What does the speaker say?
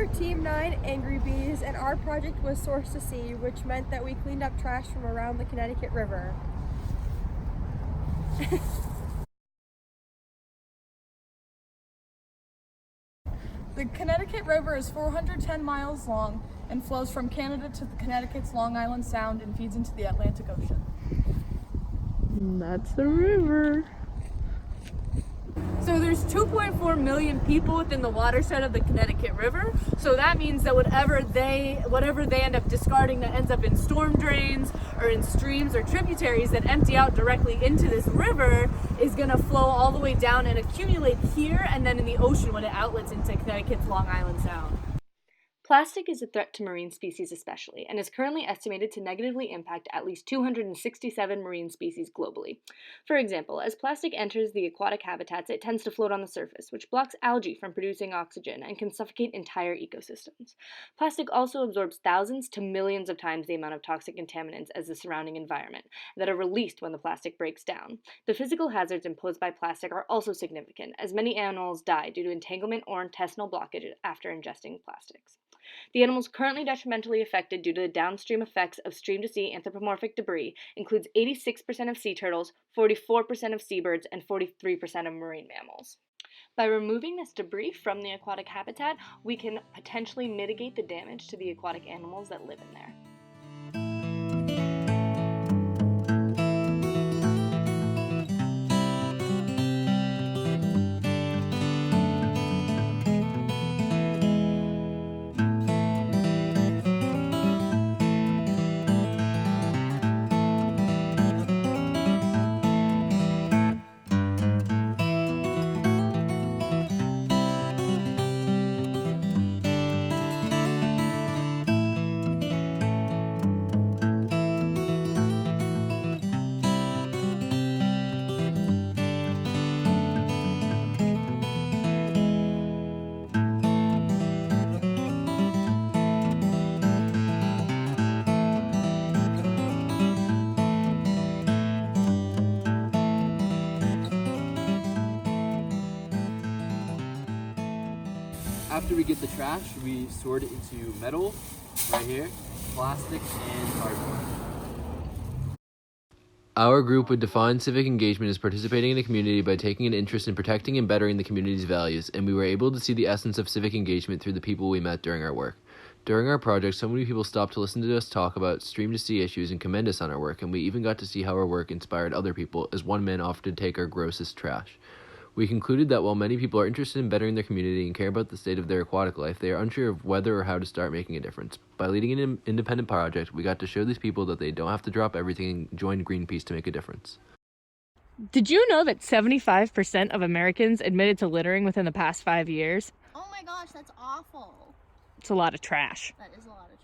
are Team 9 Angry Bees, and our project was Source to Sea, which meant that we cleaned up trash from around the Connecticut River. The Connecticut River is 410 miles long and flows from Canada to Connecticut's Long Island Sound and feeds into the Atlantic Ocean. That's the river. So there's 2.4 million people within the watershed of the Connecticut River. So that means that whatever they end up discarding that ends up in storm drains or in streams or tributaries that empty out directly into this river is gonna flow all the way down and accumulate here and then in the ocean when it outlets into Connecticut's Long Island Sound. Plastic is a threat to marine species especially, and is currently estimated to negatively impact at least 267 marine species globally. For example, as plastic enters the aquatic habitats, it tends to float on the surface, which blocks algae from producing oxygen and can suffocate entire ecosystems. Plastic also absorbs thousands to millions of times the amount of toxic contaminants as the surrounding environment that are released when the plastic breaks down. The physical hazards imposed by plastic are also significant, as many animals die due to entanglement or intestinal blockage after ingesting plastics. The animals currently detrimentally affected due to the downstream effects of stream-to-sea anthropomorphic debris includes 86% of sea turtles, 44% of seabirds, and 43% of marine mammals. By removing this debris from the aquatic habitat, we can potentially mitigate the damage to the aquatic animals that live in there. After we get the trash, we sort it into metal, right here, plastic, and cardboard. Our group would define civic engagement as participating in the community by taking an interest in protecting and bettering the community's values, and we were able to see the essence of civic engagement through the people we met during our work. During our project, so many people stopped to listen to us talk about stream-to-sea issues and commend us on our work, and we even got to see how our work inspired other people, as one man offered to take our grossest trash. We concluded that while many people are interested in bettering their community and care about the state of their aquatic life, they are unsure of whether or how to start making a difference. By leading an independent project, we got to show these people that they don't have to drop everything and join Greenpeace to make a difference. Did you know that 75% of Americans admitted to littering within the past 5 years? Oh my gosh, that's awful. It's a lot of trash. That is a lot of trash.